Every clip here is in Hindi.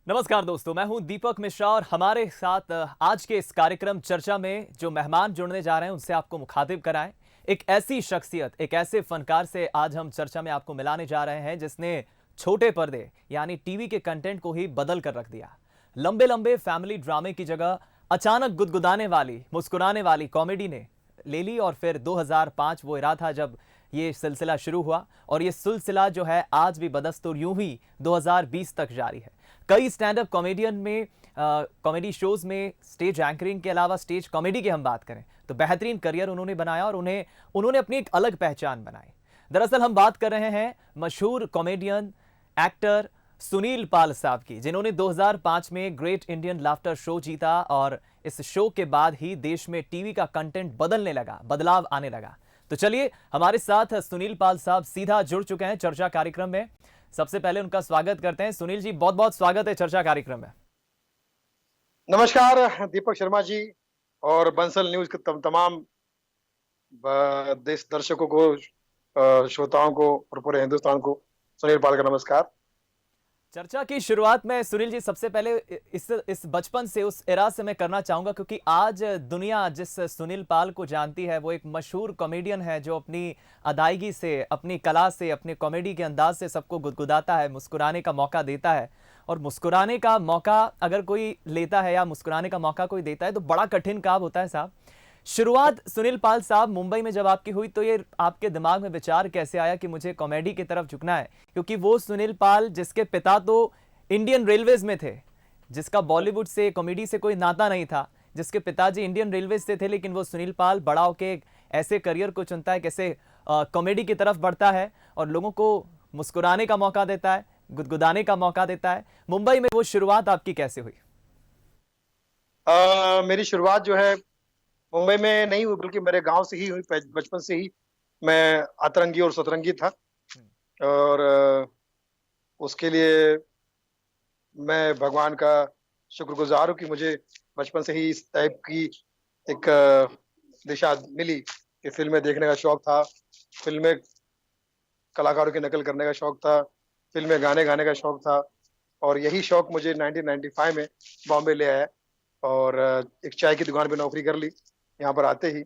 नमस्कार दोस्तों, मैं हूं दीपक मिश्रा और हमारे साथ आज के इस कार्यक्रम चर्चा में जो मेहमान जुड़ने जा रहे हैं उनसे आपको मुखातिब कराएं। एक ऐसी शख्सियत, एक ऐसे फनकार से आज हम चर्चा में आपको मिलाने जा रहे हैं जिसने छोटे पर्दे यानी टीवी के कंटेंट को ही बदल कर रख दिया। लंबे लंबे फैमिली ड्रामे की जगह अचानक गुदगुदाने वाली, मुस्कुराने वाली कॉमेडी ने ले ली और फिर 2005 वो इरा था जब ये सिलसिला शुरू हुआ और ये सिलसिला जो है आज भी बदस्तूर यूं ही 2020 तक जारी है। कई स्टैंड अप कॉमेडियन में कॉमेडी शोज में स्टेज एंकरिंग के अलावा स्टेज कॉमेडी की हम बात करें तो बेहतरीन करियर उन्होंने बनाया और उन्होंने अपनी एक अलग पहचान बनाई। दरअसल हम बात कर रहे हैं मशहूर कॉमेडियन एक्टर सुनील पाल साहब की, जिन्होंने 2005 में ग्रेट इंडियन लाफ्टर शो जीता और इस शो के बाद ही देश में टीवी का कंटेंट बदलने लगा, बदलाव आने लगा। तो चलिए हमारे साथ सुनील पाल साहब सीधा जुड़ चुके हैं चर्चा कार्यक्रम में। सबसे पहले उनका स्वागत करते हैं। सुनील जी, बहुत बहुत स्वागत है चर्चा कार्यक्रम में। नमस्कार दीपक शर्मा जी और बंसल न्यूज के तमाम देश दर्शकों को, श्रोताओं को और पूरे हिंदुस्तान को सुनील पाल का नमस्कार। चर्चा की शुरुआत में सुनील जी सबसे पहले इस बचपन से, उस एरा से मैं करना चाहूंगा क्योंकि आज दुनिया जिस सुनील पाल को जानती है वो एक मशहूर कॉमेडियन है जो अपनी अदायगी से, अपनी कला से, अपने कॉमेडी के अंदाज से सबको गुदगुदाता है, मुस्कुराने का मौका देता है। और मुस्कुराने का मौका अगर कोई लेता है या मुस्कुराने का मौका कोई देता है तो बड़ा कठिन काम होता है साहब। शुरुआत सुनील पाल साहब मुंबई में जब आपकी हुई तो ये आपके दिमाग में विचार कैसे आया कि मुझे कॉमेडी की तरफ झुकना है? क्योंकि वो सुनील पाल जिसके पिता तो इंडियन रेलवेज में थे, जिसका बॉलीवुड से, कॉमेडी से कोई नाता नहीं था, जिसके पिताजी इंडियन रेलवेज से थे, लेकिन वो सुनील पाल बड़ा होके एक ऐसे करियर को चुनता है, कैसे कॉमेडी की तरफ बढ़ता है और लोगों को मुस्कुराने का मौका देता है, गुदगुदाने का मौका देता है। मुंबई में वो शुरुआत आपकी कैसे हुई? मेरी शुरुआत जो है मुंबई में नहीं हुई, बल्कि मेरे गांव से ही हुई। बचपन से ही मैं अतरंगी और सतरंगी था और उसके लिए मैं भगवान का शुक्रगुजार हूँ कि मुझे बचपन से ही इस टाइप की एक दिशा मिली कि फिल्में देखने का शौक था, फिल्में कलाकारों की नकल करने का शौक था, फिल्में गाने गाने का शौक था। और यही शौक मुझे 1995 में बॉम्बे ले आया और एक चाय की दुकान पे नौकरी कर ली यहाँ पर आते ही।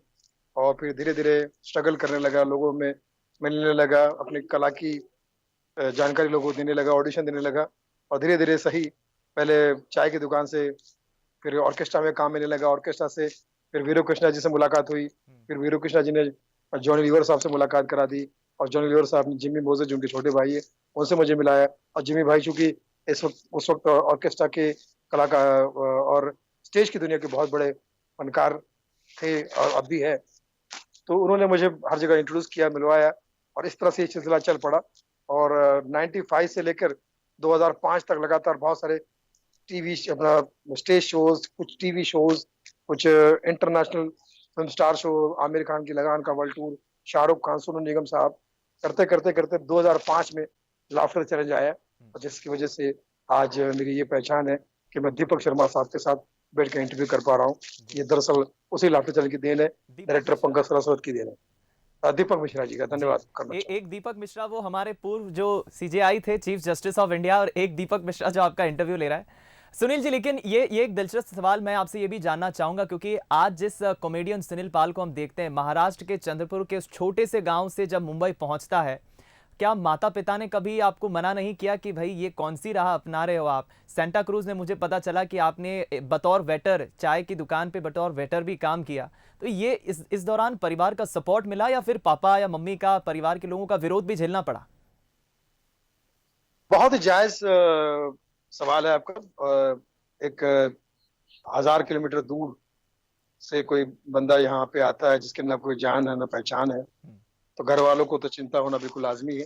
और फिर धीरे धीरे स्ट्रगल करने लगा, लोगों में मिलने लगा, अपनी कला की जानकारी लोगों को देने लगा, ऑडिशन देने लगा। और धीरे धीरे सही, पहले चाय की दुकान से फिर ऑर्केस्ट्रा में काम मिलने लगा, ऑर्केस्ट्रा से फिर वीरू कृष्णा जी से मुलाकात हुई। फिर वीरू कृष्णा जी ने जॉनी लीवर साहब से मुलाकात करा दी और जॉनी लीवर साहब ने जिम्मी मोजे, जो उनके छोटे भाई है, उनसे मुझे मिलाया। और जिम्मी भाई चूंकि उस वक्त ऑर्केस्ट्रा के कलाकार और स्टेज की दुनिया के बहुत बड़े फनकार थे और अब भी है, तो उन्होंने मुझे हर जगह इंट्रोड्यूस किया, मिलवाया और इस तरह से ये सिलसिला चल पड़ा। और 95 से लेकर 2005 तक लगातार बहुत सारे टीवी अपना स्टेज शोज, कुछ टीवी शोज, कुछ international film star show, Aamir Khan की लगान का वर्ल्ड टूर, शाहरुख खान, सोनू निगम साहब, करते करते करते 2005 में लाफ्टर चैलेंज आया, जिसकी वजह से आज मेरी ये पहचान है कि मैं दीपक शर्मा साहब के साथ बैठ के इंटरव्यू कर पा रहा हूँ। ये दरअसल उसी लाफ्टर चैलेंज की देन है, डायरेक्टर पंकज सरस्वत की देन है। दीपक मिश्रा जी का धन्यवाद करना चाहिए। एक दीपक मिश्रा वो हमारे पूर्व जो सीजेआई थे, चीफ जस्टिस ऑफ इंडिया, और एक दीपक मिश्रा जो आपका इंटरव्यू ले रहा है। सुनील जी, लेकिन ये एक दिलचस्प सवाल मैं आपसे ये भी जानना चाहूंगा क्योंकि आज जिस कॉमेडियन सुनील पाल को हम देखते हैं, महाराष्ट्र के चंद्रपुर के उस छोटे से गांव से जब मुंबई पहुंचता है, क्या माता पिता ने कभी आपको मना नहीं किया कि भाई ये कौन सी राह अपना रहे हो आप? सेंटा क्रूज में मुझे पता चला कि आपने बतौर वेटर, चाय की दुकान पे बतौर वेटर भी काम किया। तो ये इस दौरान परिवार का सपोर्ट मिला या फिर पापा या मम्मी का, परिवार के लोगों का विरोध भी झेलना पड़ा? बहुत ही जायज सवाल है आपका। एक 1000 किलोमीटर दूर से कोई बंदा यहाँ पे आता है जिसके ना कोई जान है ना पहचान है, तो घर वालों को तो चिंता होना बिल्कुल लाजमी है।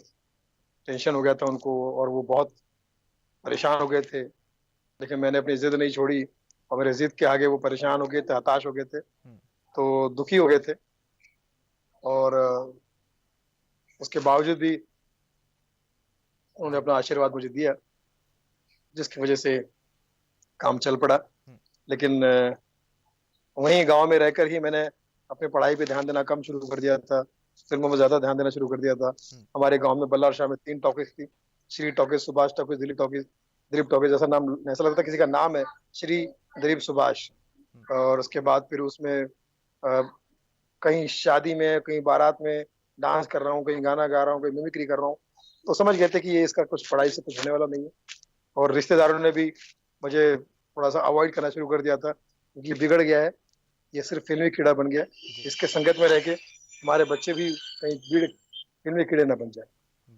टेंशन हो गया था उनको और वो बहुत परेशान हो गए थे, लेकिन मैंने अपनी जिद नहीं छोड़ी और मेरे जिद के आगे वो परेशान हो गए थे, हताश हो गए थे, तो दुखी हो गए थे। और उसके बावजूद भी उन्होंने अपना आशीर्वाद मुझे दिया, जिसकी वजह से काम चल पड़ा। लेकिन वहीं गांव में रहकर ही मैंने अपनी पढ़ाई पे ध्यान देना कम शुरू कर दिया था, फिल्मों में ज्यादा ध्यान देना शुरू कर दिया था। हमारे गांव में बल्लार शाह में 3 टॉकीज थी, Shri talkies, Subhash talkies, Delhi talkies. Dilip talkies जैसा नाम, ऐसा लगता है किसी का नाम है, श्री दिलीप सुभाष। और उसके बाद फिर उसमें कहीं शादी में, कहीं बारात में डांस कर रहा हूँ, कहीं गाना गा रहा हूँ, कहीं मिमिक्री कर रहा हूँ, तो समझ गए थे कि ये इसका कुछ पढ़ाई से कुछ होने वाला नहीं है। और रिश्तेदारों ने भी मुझे थोड़ा सा अवॉइड करना शुरू कर दिया था, क्योंकि बिगड़ गया है, ये सिर्फ फिल्मी कीड़ा बन गया है। जी। इसके संगत में रह के हमारे बच्चे भी कहीं फिल्मी कीड़े ना बन जाए।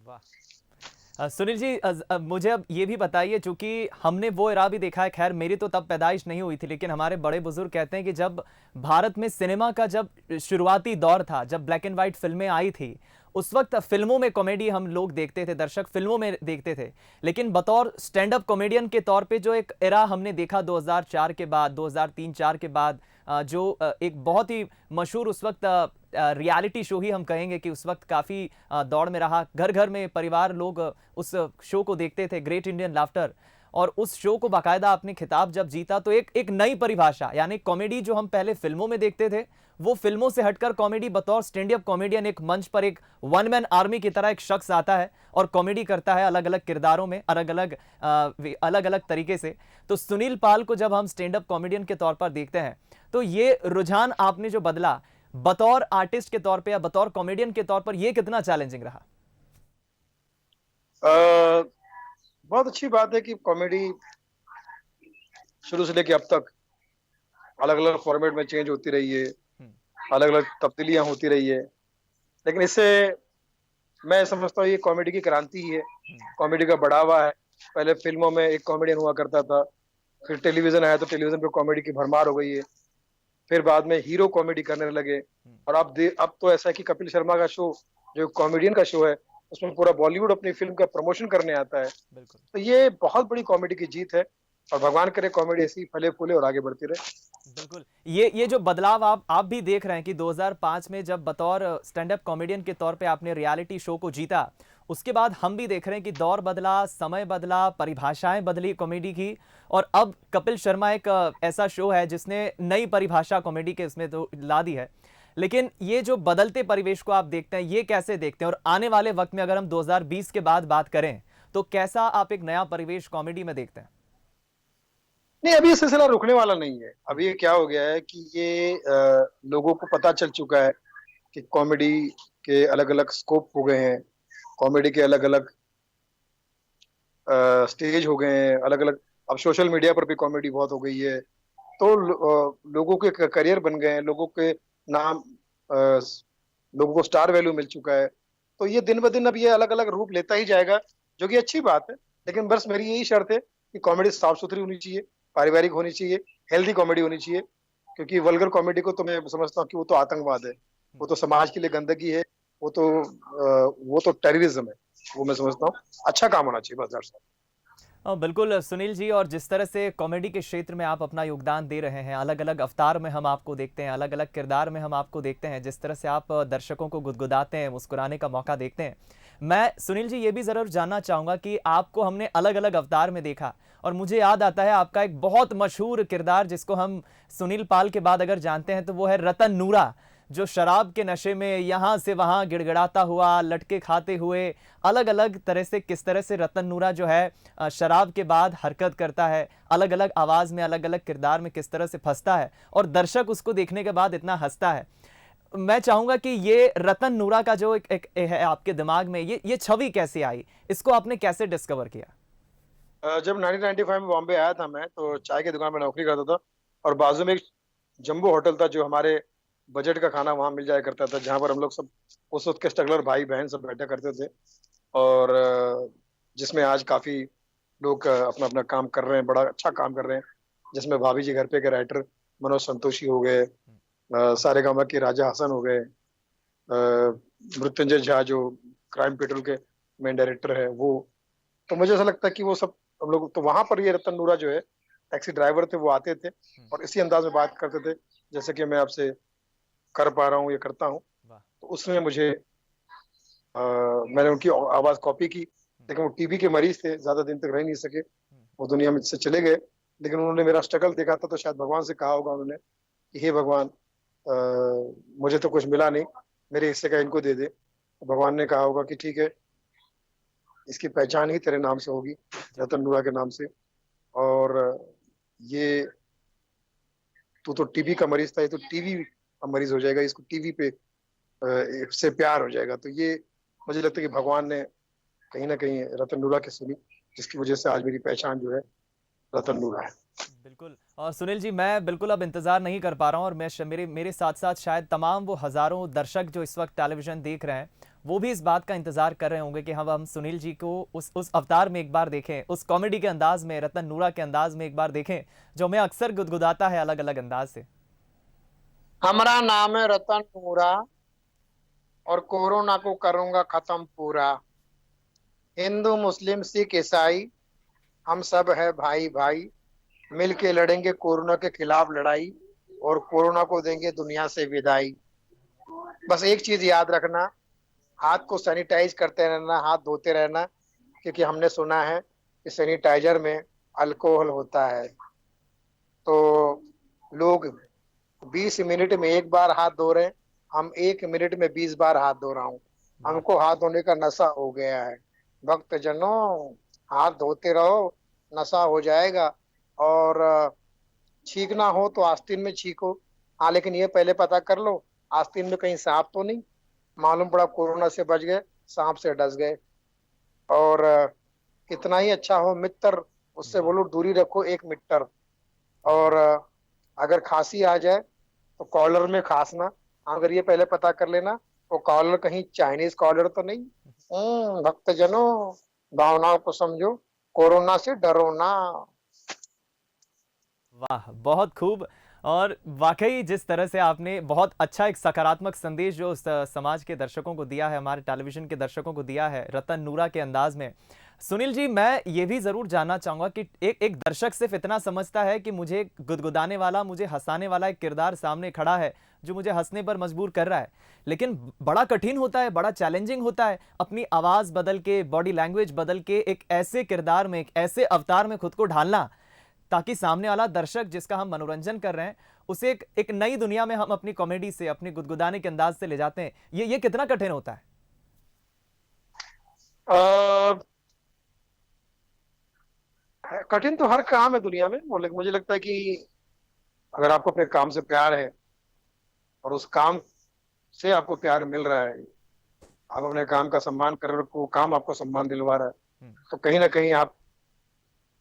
वाह। सुनील जी, मुझे अब ये भी बताइए, चूंकि हमने वो इरा भी देखा है, खैर मेरी तो तब पैदाइश नहीं हुई थी, लेकिन हमारे बड़े बुजुर्ग कहते हैं कि जब भारत में सिनेमा का जब शुरुआती दौर था, जब ब्लैक एंड व्हाइट फिल्में आई थी, उस वक्त फिल्मों में कॉमेडी हम लोग देखते थे, दर्शक फिल्मों में देखते थे। लेकिन बतौर स्टैंड अप कॉमेडियन के तौर पे जो एक इरा हमने देखा 2004 के बाद, 2003-4 के बाद, जो एक बहुत ही मशहूर उस वक्त रियलिटी शो ही हम कहेंगे कि उस वक्त काफ़ी दौड़ में रहा, घर घर में परिवार लोग उस शो को देखते थे, ग्रेट इंडियन लाफ्टर। और उस शो को बाकायदा अपने खिताब जब जीता, तो एक एक नई परिभाषा, यानी कॉमेडी जो हम पहले फिल्मों में देखते थे, वो फिल्मों से हटकर कॉमेडी बतौर स्टैंड अप कॉमेडियन एक मंच पर एक वन मैन आर्मी की तरह एक शख्स आता है और कॉमेडी करता है अलग अलग किरदारों में, अलग अलग तरीके से। तो सुनील पाल को जब हम स्टैंड अप कॉमेडियन के तौर पर देखते हैं, तो ये रुझान आपने जो बदला बतौर आर्टिस्ट के तौर पे या बतौर कॉमेडियन के तौर पर, ये कितना चैलेंजिंग रहा? बहुत अच्छी बात है कि कॉमेडी शुरू से लेके अब तक अलग अलग फॉर्मेट में चेंज होती रही है, अलग अलग तब्दीलियां होती रही है। लेकिन इससे मैं समझता हूँ ये कॉमेडी की क्रांति ही है, कॉमेडी का बढ़ावा है। पहले फिल्मों में एक कॉमेडियन हुआ करता था, फिर टेलीविजन आया तो टेलीविजन पे कॉमेडी की भरमार हो गई है, फिर बाद में हीरो कॉमेडी करने लगे। और अब तो ऐसा है कि कपिल शर्मा का शो, जो कॉमेडियन का शो है, उसमें पूरा बॉलीवुड अपनी फिल्म का प्रमोशन करने आता है। बिल्कुल। तो ये बहुत बड़ी कॉमेडी की जीत है, और भगवान करे कॉमेडी ऐसी फले फूले और आगे बढ़ती रहे। बिल्कुल, ये जो बदलाव आप भी देख रहे हैं कि 2005 में जब बतौर स्टैंड अप कॉमेडियन के तौर पे आपने रियलिटी शो को जीता, उसके बाद हम भी देख रहे हैं कि दौर बदला, समय बदला, परिभाषाएं बदली कॉमेडी की। और अब कपिल शर्मा एक ऐसा शो है जिसने नई परिभाषा कॉमेडी के उसमें तो ला दी है। लेकिन ये जो बदलते परिवेश को आप देखते हैं, ये कैसे देखते हैं? और आने वाले वक्त में अगर हम 2020 के बाद बात करें, तो कैसा आप एक नया परिवेश कॉमेडी में देखते हैं? नहीं, अभी ये सिलसिला रुकने वाला नहीं है। अभी ये क्या हो गया है कि ये लोगों को पता चल चुका है कि कॉमेडी के अलग अलग स्कोप हो गए हैं, कॉमेडी के अलग अलग स्टेज हो गए हैं, अलग अलग। अब सोशल मीडिया पर भी कॉमेडी बहुत हो गई है, तो लोगों के करियर बन गए हैं, लोगों के नाम, अ, लोगों को स्टार वैल्यू मिल चुका है। तो ये दिन ब दिन अब ये अलग अलग रूप लेता ही जाएगा, जो कि अच्छी बात है। लेकिन बस मेरी यही शर्त है कि कॉमेडी साफ सुथरी होनी चाहिए, पारिवारिक होनी चाहिए, हेल्दी कॉमेडी होनी चाहिए। क्योंकि वल्गर कॉमेडी को तो मैं समझता हूँ कि वो तो आतंकवाद है, वो तो समाज के लिए गंदगी है, वो तो टेररिज्म है। वो मैं समझता हूँ अच्छा काम होना चाहिए, बस दैट्स ऑल। बिल्कुल सुनील जी, और जिस तरह से कॉमेडी के क्षेत्र में आप अपना योगदान दे रहे हैं, अलग अलग अवतार में हम आपको देखते हैं, अलग अलग किरदार में हम आपको देखते हैं, जिस तरह से आप दर्शकों को गुदगुदाते हैं, मुस्कुराने का मौका देखते हैं। मैं सुनील जी ये भी ज़रूर जानना चाहूँगा कि आपको हमने अलग अलग अवतार में देखा, और मुझे याद आता है आपका एक बहुत मशहूर किरदार जिसको हम सुनील पाल के बाद अगर जानते हैं, तो वो है रतन नूरा, जो शराब के नशे में यहाँ से वहाँ गिड़गिड़ाता हुआ, लटके खाते हुए, अलग अलग तरह से, किस तरह से रतन नूरा जो है शराब के बाद हरकत करता है, अलग अलग आवाज़ में, अलग अलग किरदार में किस तरह से फंसता है, और दर्शक उसको देखने के बाद इतना हंसता है। मैं चाहूँगा कि ये रतन नूरा का जो एक है आपके दिमाग में, ये छवि कैसे आई? इसको आपने कैसे डिस्कवर किया? जब 1995 में बॉम्बे आया था मैं, तो चाय की दुकान में नौकरी करता था, और बाजू में एक जंबो होटल था, जो हमारे बजट का खाना वहां मिल जाया करता था, जहां पर हम लोग सब उस वक्त के स्ट्रगलर भाई बहन सब बैठा करते थे। और जिसमें आज काफी लोग अपना अपना काम कर रहे हैं, बड़ा अच्छा काम कर रहे हैं। जिसमें भाभी जी घर पे के राइटर मनोज संतोषी हो गए, सारेगामा के राजा हसन हो गए, मृत्युंजय झा जो क्राइम पेट्रोल के मेन डायरेक्टर है वो। तो मुझे ऐसा लगता है कि वो सब हम लोग, तो वहां पर ये रतन नूरा जो है टैक्सी ड्राइवर थे, वो आते थे और इसी अंदाज में बात करते थे जैसे कि मैं आपसे कर पा रहा हूँ, ये करता हूँ। वाह। तो उसमें मुझे मैंने उनकी आवाज कॉपी की। लेकिन वो टीबी के मरीज थे, ज्यादा दिन तक रह नहीं सके, वो दुनिया में से चले गए। लेकिन उन्होंने मेरा स्ट्रगल देखा था, तो शायद भगवान से कहा होगा उन्होंने कि हे भगवान, मुझे तो कुछ मिला नहीं, मेरे हिस्से का इनको दे दे। तो भगवान ने कहा होगा कि ठीक है, इसकी पहचान ही तेरे नाम से होगी, रतन नूरा के नाम से। और ये तू तो टीबी का मरीज था, ये तो टीवी का मरीज हो जाएगा, इसको टीवी पे से प्यार हो जाएगा। तो ये मुझे लगता है कि भगवान ने कहीं ना कहीं रतन नूरा की सुनी, जिसकी वजह से आज मेरी पहचान जो है रतन नूरा है। बिल्कुल। और सुनील जी, मैं बिल्कुल अब इंतज़ार नहीं कर पा रहा हूँ, और मेरे मेरे साथ साथ शायद तमाम वो हज़ारों दर्शक जो इस वक्त टेलीविज़न देख रहे हैं, वो भी इस बात का इंतज़ार कर रहे होंगे कि हम सुनील जी को उस अवतार में एक बार देखें, उस कॉमेडी के अंदाज में, रतन नूरा के अंदाज में एक बार देखें, जो हमें अक्सर गुदगुदाता है अलग अलग अंदाज से। हमारा नाम है रतन नूरा और कोरोना को करूंगा खत्म पूरा। हिंदू मुस्लिम सिख ईसाई हम सब है भाई भाई, मिल के लड़ेंगे कोरोना के खिलाफ लड़ाई और कोरोना को देंगे दुनिया से विदाई। बस एक चीज याद रखना, हाथ को सैनिटाइज करते रहना, हाथ धोते रहना, क्योंकि हमने सुना है कि सैनिटाइजर में अल्कोहल होता है। तो लोग 20 मिनट में एक बार हाथ धो रहे हैं, हम 1 मिनट में 20 बार हाथ धो रहा हूँ। हमको हाथ धोने का नशा हो गया है। भक्त जनों, हाथ धोते रहो, नशा हो जाएगा। और छींकना हो तो आस्तीन में छींको। हाँ, लेकिन ये पहले पता कर लो आस्तीन में कहीं सांप तो नहीं। मालूम पड़ा कोरोना से बच गए, सांप से डस गए। और कितना ही अच्छा हो मित्र, उससे बोलो दूरी रखो 1 मीटर। और अगर खांसी आ जाए तो कॉलर में खांसना, अगर ये पहले पता कर लेना वो कॉलर कहीं चाइनीज कॉलर तो नहीं। भक्तजनों, भावनाओं को समझो, कोरोना से डरो ना। वाह, बहुत खूब। और वाकई जिस तरह से आपने बहुत अच्छा एक सकारात्मक संदेश जो समाज के दर्शकों को दिया है, हमारे टेलीविजन के दर्शकों को दिया है रतन नूरा के अंदाज में। सुनील जी, मैं ये भी ज़रूर जानना चाहूँगा कि एक एक दर्शक सिर्फ इतना समझता है कि मुझे गुदगुदाने वाला, मुझे हंसाने वाला एक किरदार सामने खड़ा है जो मुझे हंसने पर मजबूर कर रहा है, लेकिन बड़ा कठिन होता है, बड़ा चैलेंजिंग होता है अपनी आवाज़ बदल के, बॉडी लैंग्वेज बदल के एक ऐसे किरदार में, एक ऐसे अवतार में खुद को ढालना, ताकि सामने वाला दर्शक जिसका हम मनोरंजन कर रहे हैं उसे एक नई दुनिया में हम अपनी कॉमेडी से, अपनी गुदगुदाने के अंदाज से ले जाते हैं। ये कितना कठिन होता है? कठिन तो हर काम है दुनिया में। मुझे लगता है कि अगर आपको अपने काम से प्यार है और उस काम से आपको प्यार मिल रहा है, आप अपने काम का सम्मान कर रहे हो, वो काम आपको सम्मान दिलवा रहा है, तो कहीं ना कहीं आप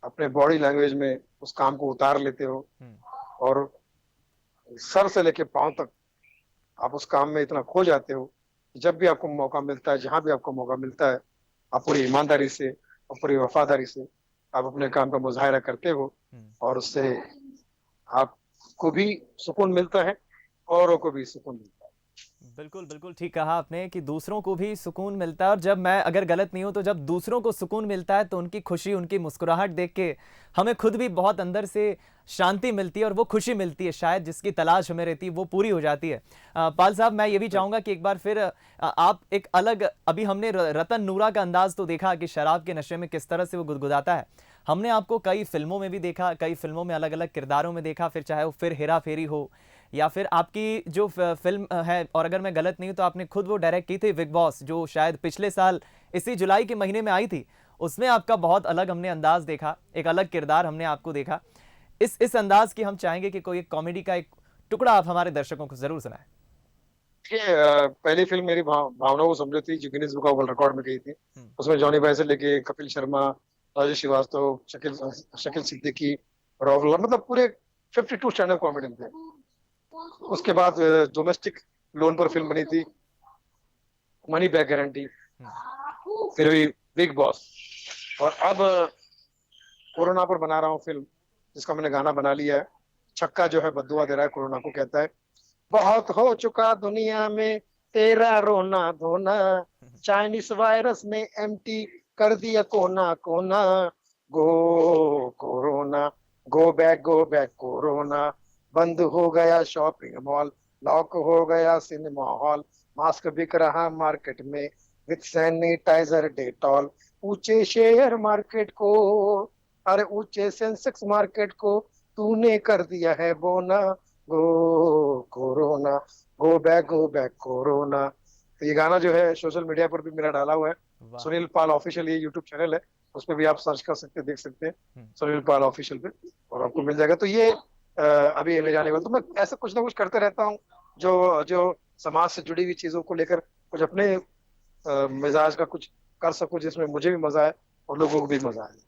अपने बॉडी लैंग्वेज में उस काम को उतार लेते हो। और सर से लेके पांव तक आप उस काम में इतना खो जाते हो कि जब भी आपको मौका मिलता है, जहां भी आपको मौका मिलता है, आप पूरी ईमानदारी से और पूरी वफादारी से आप अपने काम का मुजाहिरा करते हो। और उससे आपको भी सुकून मिलता है, औरों को भी सुकून मिलता है। बिल्कुल बिल्कुल ठीक कहा आपने कि दूसरों को भी सुकून मिलता है, और जब, मैं अगर गलत नहीं हूं तो जब दूसरों को सुकून मिलता है तो उनकी खुशी, उनकी मुस्कुराहट देख के हमें खुद भी बहुत अंदर से शांति मिलती है, और वो खुशी मिलती है शायद जिसकी तलाश हमें रहती है, वो पूरी हो जाती है। पाल साहब, मैं ये भी चाहूंगा कि एक बार फिर आप एक अलग, अभी हमने रतन नूरा का अंदाज तो देखा कि शराब के नशे में किस तरह से वो गुदगुदाता है, हमने आपको कई फिल्मों में भी देखा, कई फिल्मों में अलग अलग किरदारों में देखा, फिर चाहे वो फिर हेरा फेरी हो या फिर आपकी जो फिल्म है, और अगर मैं गलत नहीं हूं तो आपने खुद वो डायरेक्ट की थी बिग बॉस, जो शायद पिछले साल इसी जुलाई के महीने में आई थी, उसमें आपका बहुत अलग हमने अंदाज देखा, एक अलग किरदार हमने आपको देखा। इस अंदाज की हम चाहेंगे कि कोई एक कॉमेडी का एक टुकड़ा आप हमारे दर्शकों को जरूर सुनाएं। पहली फिल्म मेरी भावनाओं को समझो थी, जो Guinness book of world record में गई थी। उसमें जॉनी भाई से लेके कपिल शर्मा, राजेश श्रीवास्तव, शकील सिद्दीकी, राहुल, मतलब पूरे 52 स्टैंडअप कॉमेडियन थे। उसके बाद डोमेस्टिक लोन पर फिल्म बनी थी, मनी बैक गारंटी, फिर भी बिग बॉस, और अब कोरोना पर बना रहा हूँ फिल्म, जिसका मैंने गाना बना लिया है। छक्का जो है बद्दुआ दे रहा है कोरोना को, कहता है बहुत हो चुका दुनिया में तेरा रोना धोना, चाइनीस वायरस ने एम्प्टी कर दिया कोना कोना, गो कोरोना, गो बैक कोरोना, बंद हो गया शॉपिंग मॉल, लॉक हो गया सिनेमा हॉल, मास्क बिक रहा मार्केट में विथ सैनिटाइजर डेटॉल, ऊंचे शेयर मार्केट को, अरे ऊंचे सेंसेक्स मार्केट को तूने कर दिया है बोना, गो कोरोना, गो बैक कोरोना, तो ये गाना जो है सोशल मीडिया पर भी मेरा डाला हुआ है, वाह। सुनील पाल ऑफिशियल, ये यूट्यूब चैनल है, उस पर भी आप सर्च कर सकते हैं, देख सकते हैं हम्म। सुनील पाल ऑफिशियल पे, और आपको मिल जाएगा। तो ये अभी ले जाने वाला, तो मैं ऐसा कुछ ना कुछ करते रहता हूँ जो जो समाज से जुड़ी हुई चीजों को लेकर कुछ अपने मिजाज का कुछ कर सकूं, जिसमें मुझे भी मजा आए और लोगों को भी मजा आए।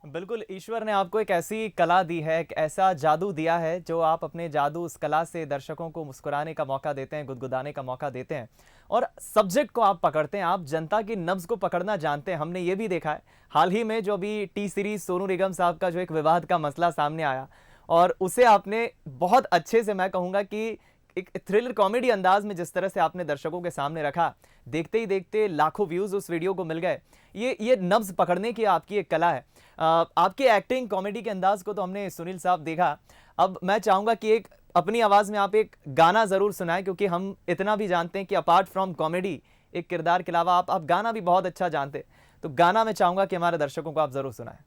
बिल्कुल, ईश्वर ने आपको एक ऐसी कला दी है, एक ऐसा जादू दिया है जो आप अपने जादू, उस कला से दर्शकों को मुस्कुराने का मौका देते हैं, गुदगुदाने का मौका देते हैं और सब्जेक्ट को आप पकड़ते हैं, आप जनता की नब्ज को पकड़ना जानते हैं। हमने ये भी देखा है हाल ही में जो अभी टी सीरीज सोनू निगम साहब का जो एक विवाद का मसला सामने आया और उसे आपने बहुत अच्छे से, मैं कहूँगा कि एक थ्रिलर कॉमेडी अंदाज में जिस तरह से आपने दर्शकों के सामने रखा, देखते ही देखते लाखों व्यूज़ उस वीडियो को मिल गए। ये नब्ज पकड़ने की आपकी एक कला है। आपकी एक्टिंग, कॉमेडी के अंदाज को तो हमने सुनील साहब देखा। अब मैं चाहूँगा कि एक अपनी आवाज़ में आप एक गाना ज़रूर सुनाएं, क्योंकि हम इतना भी जानते हैं कि अपार्ट फ्रॉम कॉमेडी एक किरदार के अलावा आप गाना भी बहुत अच्छा जानते हैं। तो गाना मैं चाहूँगा कि हमारे दर्शकों को आप ज़रूर सुनाएं।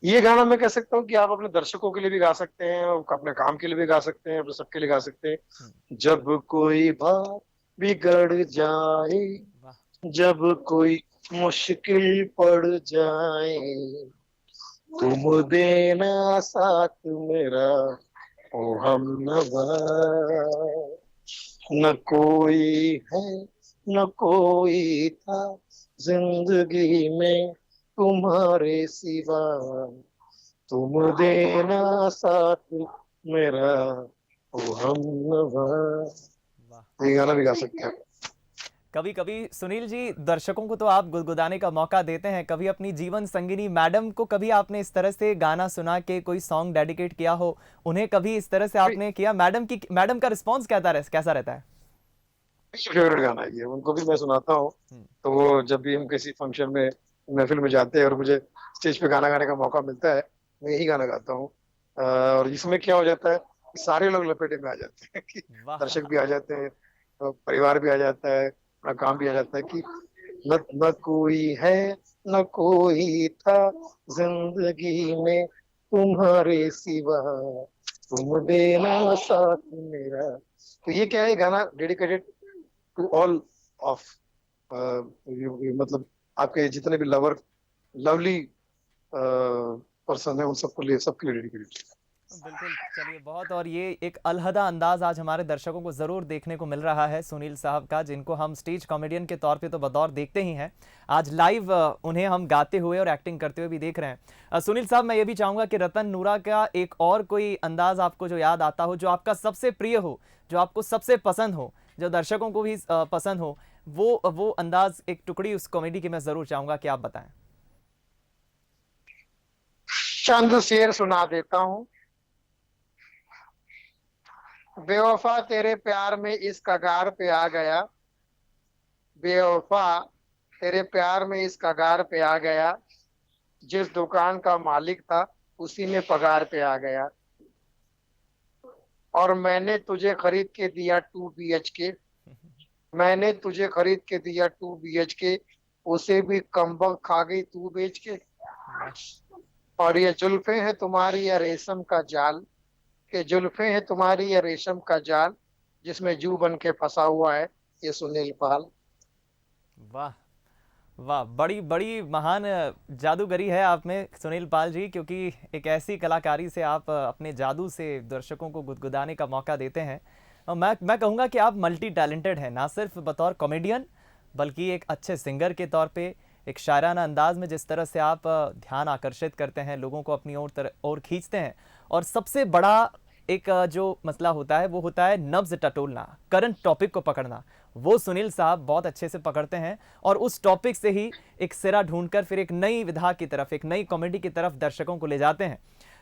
ये गाना मैं कह सकता हूँ कि आप अपने दर्शकों के लिए भी गा सकते हैं, और अपने काम के लिए भी गा सकते हैं, अपने सबके लिए गा सकते हैं। जब कोई बात बिगड़ जाए, वाह। जब कोई मुश्किल पड़ जाए, तुम देना साथ मेरा, ओ हमनवा। न कोई है न कोई था जिंदगी में तुम्हारे सिवा, तुम देना साथ मेरा, ओ हमनवा। वाह। ये गाना भी गा सकते हैं। कभी कभी सुनील जी, दर्शकों को तो आप गुदगुदाने का मौका देते हैं, कभी अपनी जीवन संगिनी मैडम को कभी आपने इस तरह से गाना सुना के कोई सॉन्ग डेडिकेट किया हो, उन्हें कभी इस तरह से आपने किया? मैडम का रिस्पॉन्स कैसा रहता है? फेवरेट गाना है ये, उनको भी मैं सुनाता हूँ। तो वो जब भी हम किसी फंक्शन में, महफिल में जाते हैं और मुझे स्टेज पे गाना गाने का मौका मिलता है, मैं यही गाना गाता हूँ। और इसमें क्या हो जाता है कि सारे लोग लपेटे में आ जाते हैं कि वाह। दर्शक भी आ जाते हैं, और परिवार भी आ जाता है, अपना काम भी आ जाता है कि न न कोई है न कोई था जिंदगी में तुम्हारे सिवा, तुम देना साथ मेरा। तो ये क्या है, गाना डेडिकेटेड टू ऑल ऑफ, मतलब आपके जितने भी लवली पर्सन है, उन सबको लिए, सबके लिए डेडिकेटेड। बिल्कुल, चलिए बहुत, और ये एक अलहदा अंदाज आज हमारे दर्शकों को ज़रूर देखने को मिल रहा है सुनील साहब का, जिनको हम स्टेज कॉमेडियन के तौर पे तो बतौर देखते ही हैं, आज लाइव उन्हें हम गाते हुए और एक्टिंग करते हुए भी देख रहे हैं। सुनील साहब, मैं ये भी चाहूँगा कि रतन नूरा का एक और कोई अंदाज आपको जो याद आता हो, जो आपका सबसे प्रिय हो, जो आपको सबसे पसंद हो, जो दर्शकों को भी पसंद हो, वो अंदाज, एक टुकड़ी उस कॉमेडी की मैं ज़रूर चाहूँगा कि आप बताएं। चंद शेर सुना देता हूँ। बेवफा तेरे प्यार में इस कगार पे आ गया, बेवफा तेरे प्यार में इस कगार पे आ गया, जिस दुकान का मालिक था उसी में पगार पे आ गया, और मैंने तुझे खरीद के दिया 2 BHK, मैंने तुझे खरीद के दिया 2 BHK, उसे भी कमबख्त खा गई तू बेच के। और ये जुल्फे हैं तुम्हारी या रेशम का जाल, के जुल्फे हैं तुम्हारी या रेशम का जाल, जिसमें जू बन के फंसा हुआ है ये सुनील पाल। वाह वाह, बड़ी बड़ी महान जादूगरी है आप में सुनील पाल जी, क्योंकि एक ऐसी कलाकारी से आप अपने जादू से दर्शकों को गुदगुदाने का मौका देते हैं। और मैं कहूँगा कि आप मल्टी टैलेंटेड हैं, ना सिर्फ बतौर कॉमेडियन बल्कि एक अच्छे सिंगर के तौर पे, एक शायराना अंदाज में जिस तरह से आप ध्यान आकर्षित करते हैं, लोगों को अपनी ओर खींचते हैं, और सबसे बड़ा एक जो मसला होता है वो होता है नब्ज टटोलना, करंट टॉपिक को पकड़ना। वो सुनील साहब बहुत अच्छे से पकड़ते हैं और उस टॉपिक से ही एक सिरा ढूंढकर फिर एक नई विधा की तरफ, एक नई कॉमेडी की तरफ दर्शकों को ले जाते हैं।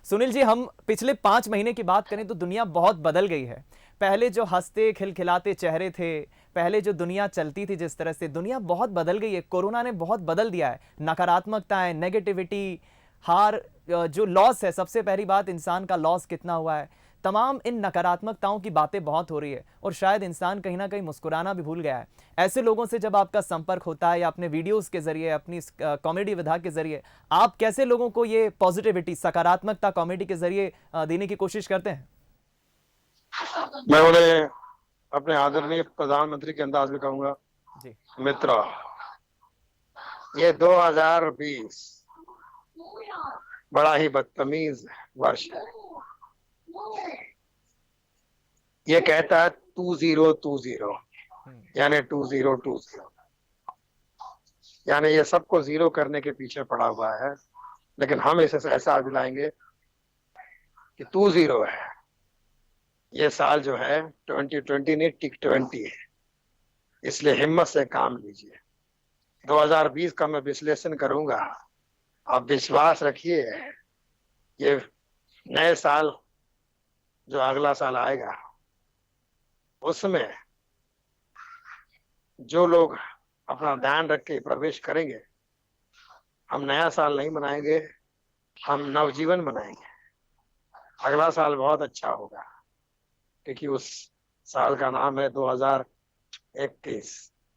सुनील जी, हम पिछले 5 महीने की बात करें तो दुनिया बहुत बदल गई है। पहले जो हंसते खिलखिलाते चेहरे थे, पहले जो दुनिया चलती थी जिस तरह से, दुनिया बहुत बदल गई है। कोरोना ने बहुत बदल दिया है। नकारात्मकताएं, नेगेटिविटी, हार, जो लॉस है, सबसे पहली बात इंसान का लॉस कितना हुआ है, तमाम इन नकारात्मकताओं की बातें बहुत हो रही है और शायद इंसान कहीं ना कहीं मुस्कुराना भी भूल गया है। ऐसे लोगों से जब आपका संपर्क होता है या अपने वीडियोस के जरिए, अपनी कॉमेडी विधा के जरिए, आप कैसे लोगों को ये पॉजिटिविटी, सकारात्मकता कॉमेडी के जरिए देने की कोशिश करते हैं? मैं उन्हें अपने आदरणीय प्रधानमंत्री के अंदाज में कहूंगा, जी। मित्र, ये 2020 बड़ा ही बदतमीज वर्ष है। ये कहता है 2020 यानी 2020, यानी ये सबको जीरो करने के पीछे पड़ा हुआ है। लेकिन हम इसे ऐसा दिलाएंगे कि 20 है। ये साल जो है 2020 नहीं, टिक 20 है। इसलिए हिम्मत से काम लीजिए। 2020 का मैं विश्लेषण करूंगा, आप विश्वास रखिए, ये नए साल जो अगला साल आएगा उसमें जो लोग अपना ध्यान रख के प्रवेश करेंगे, हम नया साल नहीं मनाएंगे, हम नवजीवन मनाएंगे। अगला साल बहुत अच्छा होगा क्योंकि उस साल का नाम है 2021।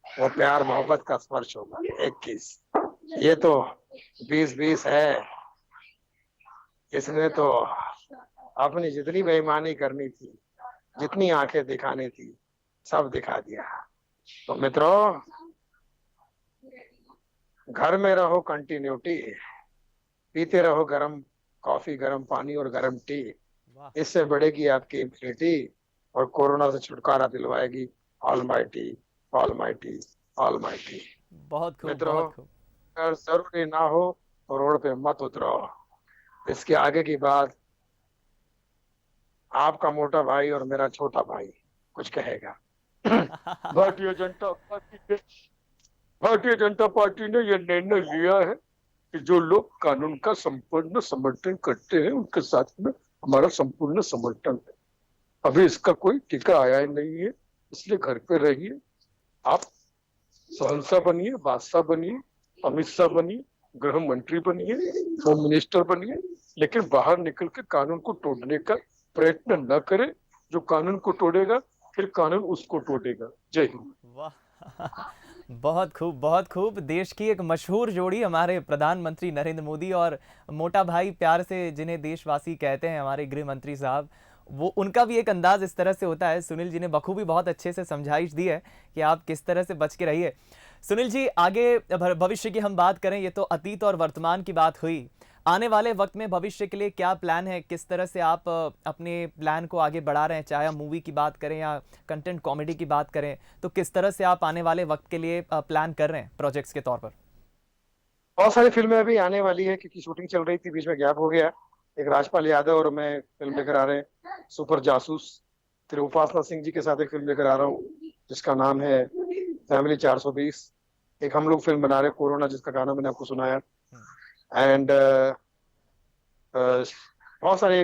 वो प्यार मोहब्बत का स्पर्श होगा 21। ये तो 2020 है, इसने तो अपनी जितनी बेईमानी करनी थी, जितनी आंखें दिखानी थी, सब दिखा दिया। तो मित्रों, घर में रहो कंटिन्यूटी, पीते रहो गरम कॉफी, गरम पानी और गरम टी। वाह, इससे बढ़ेगी आपकी इम्यूनिटी और कोरोना से छुटकारा दिलवाएगी ऑलमाइटी, ऑलमाइटी, ऑलमाइटी। बहुत खूब, मित्रों, बहुत खूब। अगर जरूरी ना हो तो रोड पे मत उतरो। इसके आगे की बात आपका मोटा भाई और मेरा छोटा भाई कुछ कहेगा। भारतीय जनता पार्टी ने यह निर्णय लिया है कि जो लोग कानून का संपूर्ण समर्थन करते हैं उनके साथ में हमारा संपूर्ण समर्थन है। अभी इसका कोई टीका आया ही नहीं है, इसलिए घर पे रहिए। आप सहनशाह बनिए, बादशाह बनिए, अमित शाह बनिए, गृह मंत्री बनिए, होम मिनिस्टर बनिए, लेकिन बाहर निकल के कानून को तोड़ने का प्रयत्न न करें। जो कानून को तोड़ेगा फिर कानून उसको तोड़ेगा। जय हिंद। वाह, बहुत खूब, बहुत खूब। देश की एक मशहूर जोड़ी हमारे प्रधानमंत्री नरेंद्र मोदी और मोटा भाई प्यार से जिन्हें देशवासी कहते हैं, हमारे गृह मंत्री साहब, वो उनका भी एक अंदाज इस तरह से होता है। सुनील जी ने बखूबी बहुत अच्छे से समझाइश दी है कि आप किस तरह से बच के रहिए। सुनील जी, आगे भविष्य की हम बात करें, ये तो अतीत और वर्तमान की बात हुई। आने वाले वक्त में भविष्य के लिए क्या प्लान है, किस तरह से आप अपने प्लान को आगे बढ़ा रहे हैं, चाहे हम मूवी की बात करें या कंटेंट कॉमेडी की बात करें, तो किस तरह से आप आने वाले वक्त के लिए प्लान कर रहे हैं प्रोजेक्ट्स के तौर पर? बहुत सारी फिल्में अभी आने वाली है क्योंकि शूटिंग चल रही थी, बीच में गैप हो गया। एक राजपाल यादव और मैं फिल्म लेकर आ रहे हैं सुपर जासूस। फिर उपासना सिंह जी के साथ एक फिल्म लेकर आ रहा हूँ जिसका नाम है फैमिली 420। एक हम लोग फिल्म बना रहे हैं कोरोना, जिसका गाना मैंने आपको सुनाया। एंड बहुत सारे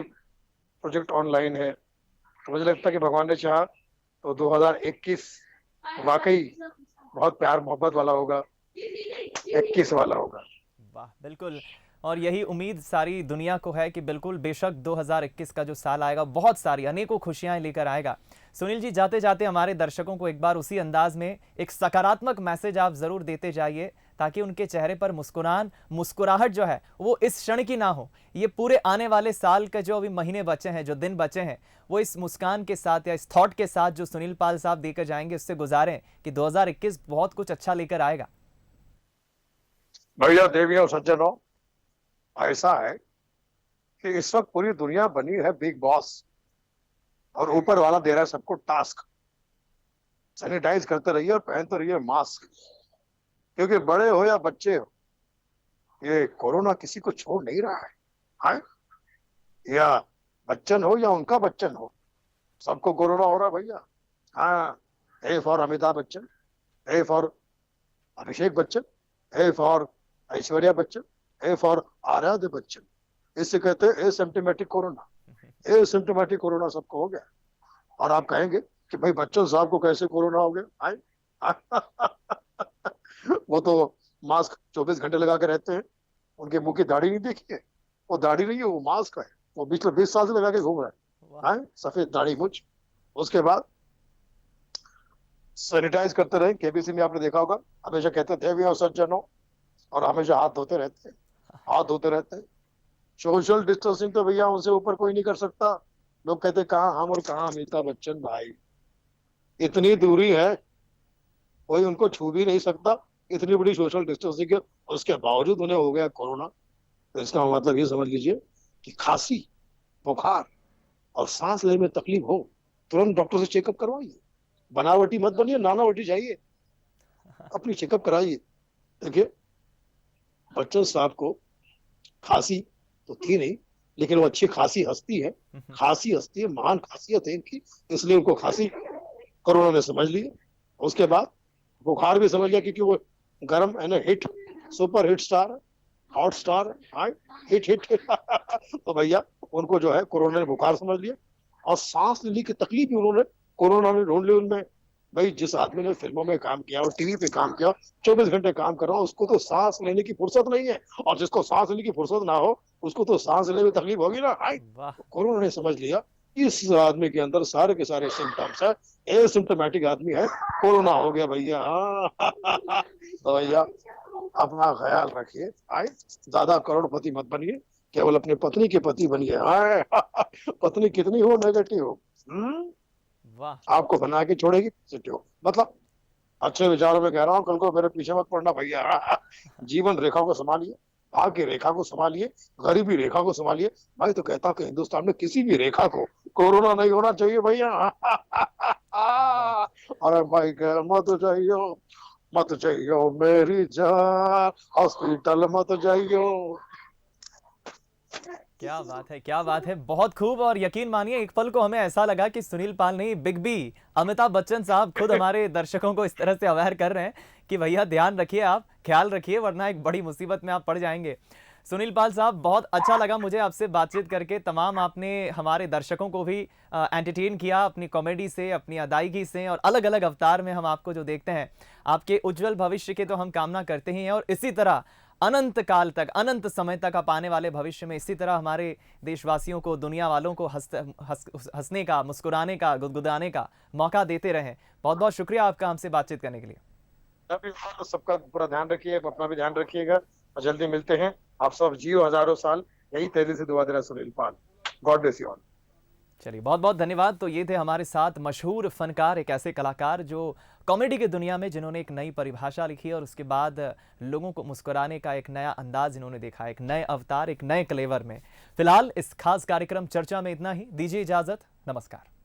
प्रोजेक्ट ऑनलाइन है। तो मुझे लगता है कि भगवान ने चाहा तो 2021 वाकई बहुत प्यार मोहब्बत वाला होगा, 21 वाला होगा। वाह, बिल्कुल। और यही उम्मीद सारी दुनिया को है कि बिल्कुल बेशक 2021 का जो साल आएगा बहुत सारी अनेकों खुशियां लेकर आएगा। सुनील जी, जाते जाते हमारे दर्शकों को एक बार उसी अंदाज में एक सकारात्मक मैसेज आप जरूर देते जाइए ताकि उनके चेहरे पर मुस्कुराहट जो है वो इस क्षण की ना हो। ये पूरे आने वाले साल के जो अभी महीने बचे हैं, जो दिन बचे हैं, वो इस मुस्कान के साथ या इस थॉट के साथ जो सुनील पाल साहब देकर जाएंगे उससे गुजारें कि 2021 बहुत कुछ अच्छा लेकर आएगा। भैया देवियों सज्जनों, ऐसा है कि इस वक्त पूरी दुनिया बनी है बिग बॉस और ऊपर वाला दे रहा है सबको टास्क। सैनिटाइज करते रहिए और पहनते रहिए मास्क, क्योंकि बड़े हो या बच्चे हो, ये कोरोना किसी को छोड़ नहीं रहा है। या बच्चन हो या उनका बच्चन हो, सबको कोरोना हो रहा है भैया। हाँ, A for Amitabh Bachchan, A for Abhishek Bachchan, A for Aishwarya Bachchan, A for आराध्य बच्चन। इससे कहते हैं एसिम्प्टोमेटिक कोरोना। एसिम्प्टोमेटिक कोरोना सबको हो गया। और आप कहेंगे कि भाई बच्चन साहब को कैसे कोरोना हो गया? वो तो मास्क 24 घंटे लगा के रहते हैं, उनके मुंह की दाढ़ी नहीं देखी है? वो दाढ़ी नहीं है, वो मास्क है। वो पिछले 20 साल से लगा के घूम रहे हैं, सफेद दाढ़ी मुझ। उसके बाद सैनिटाइज करते रहे। केबीसी में आपने देखा होगा, हमेशा कहते थे भी सज्जनों, और हमेशा हाथ धोते रहते हैं, हाथ धोते रहते हैं। सोशल डिस्टेंसिंग तो भैया उनसे ऊपर कोई नहीं कर सकता। लोग कहते कहाँ हम और कहाँ अमिताभ बच्चन भाई। इतनी दूरी है, कोई उनको छू भी नहीं सकता, इतनी बड़ी सोशल डिस्टेंसिंग है, उसके बावजूद उन्हें हो गया कोरोना। तो इसका मतलब ये समझ लीजिए कि खांसी, बुखार और सांस लेने में तकलीफ हो, तुरंत डॉक्टर से चेकअप करवाइए। बनावटी मत बनिए, नानावटी जाइए, अपनी चेकअप कराइए। देखिए, बच्चन साहब को खांसी तो थी नहीं, लेकिन वो अच्छी खासी हस्ती है, खासी हस्ती है, महान खासियत है इनकी, इसलिए उनको खांसी कोरोना ने समझ लिया। उसके बाद बुखार भी समझ गया, क्योंकि वो गर्म है ना, hit, super hit star, hot star, हाँ, हिट हिट तो भैया उनको जो है कोरोना ने बुखार समझ लिया। और सांस लेने की तकलीफ भी उन्होंने, कोरोना ने ढूंढ ली उनमें। भाई जिस आदमी ने फिल्मों में काम किया और टीवी पे काम किया, 24 घंटे काम कर रहा हो, उसको तो सांस लेने की फुर्सत नहीं है। और जिसको सांस लेने की फुर्सत ना हो, उसको तो सांस लेने में तकलीफ होगी ना। हाय, वाह। तो कोरोना ने समझ लिया इस आदमी के अंदर सारे के सारे सिम्टम्स है, एसिम्टोमेटिक आदमी है, कोरोना हो गया भैया। हाँ तो भैया अपना ख्याल रखिए, आए, ज्यादा करोड़पति मत बनिए, केवल अपने पत्नी के पति बनिए। आए पत्नी कितनी हो नेगेटिव हो, वाह। आपको बना के छोड़ेगी पॉजिटिव। मतलब अच्छे विचारों में कह रहा हूँ, कल को मेरे पीछे मत पड़ना भैया। जीवन रेखा को संभालिए, भाग्य रेखा को संभालिए, गरीबी रेखा को संभालिए। मैं तो कहता हूँ कि हिंदुस्तान में किसी भी रेखा को कोरोना नहीं होना चाहिए भैया। वाह। अरे भाई मत जाइयो, मत जाइयो मेरी जान, हॉस्पिटल मत जाइयो। क्या बात है, क्या बात है, बहुत खूब। और यकीन मानिए एक पल को हमें ऐसा लगा कि सुनील पाल नहीं, बिग बी अमिताभ बच्चन साहब खुद हमारे दर्शकों को इस तरह से अवेयर कर रहे हैं कि भैया ध्यान रखिए, आप ख्याल रखिए, वरना एक बड़ी मुसीबत में आप पड़ जाएंगे। सुनील पाल साहब, बहुत अच्छा लगा मुझे आपसे बातचीत करके। तमाम आपने हमारे दर्शकों को भी एंटरटेन किया अपनी कॉमेडी से, अपनी अदायगी से, और अलग अलग अवतार में हम आपको जो देखते हैं, आपके उज्जवल भविष्य के तो हम कामना करते ही हैं। और इसी तरह अनंत काल तक, अनंत समय तक आप आने वाले भविष्य में इसी तरह हमारे देशवासियों को, दुनिया वालों को हंसने का, मुस्कुराने का, गुदगुदाने का मौका देते रहें। बहुत बहुत शुक्रिया आपका हमसे बातचीत करने के लिए। अभी सबका पूरा ध्यान रखिए, अपना भी ध्यान रखिएगा, और जल्दी मिलते हैं। आप सब जियो हजारों साल, यही तेजी से दुआ दे रहा Sunil Pal. God bless you all. चलिए, बहुत बहुत धन्यवाद। तो ये थे हमारे साथ मशहूर फनकार, एक ऐसे कलाकार जो कॉमेडी की दुनिया में, जिन्होंने एक नई परिभाषा लिखी और उसके बाद लोगों को मुस्कुराने का एक नया अंदाज इन्होंने देखा, एक नए अवतार, एक नए क्लेवर में। फिलहाल इस खास कार्यक्रम चर्चा में इतना ही। दीजिए इजाजत, नमस्कार।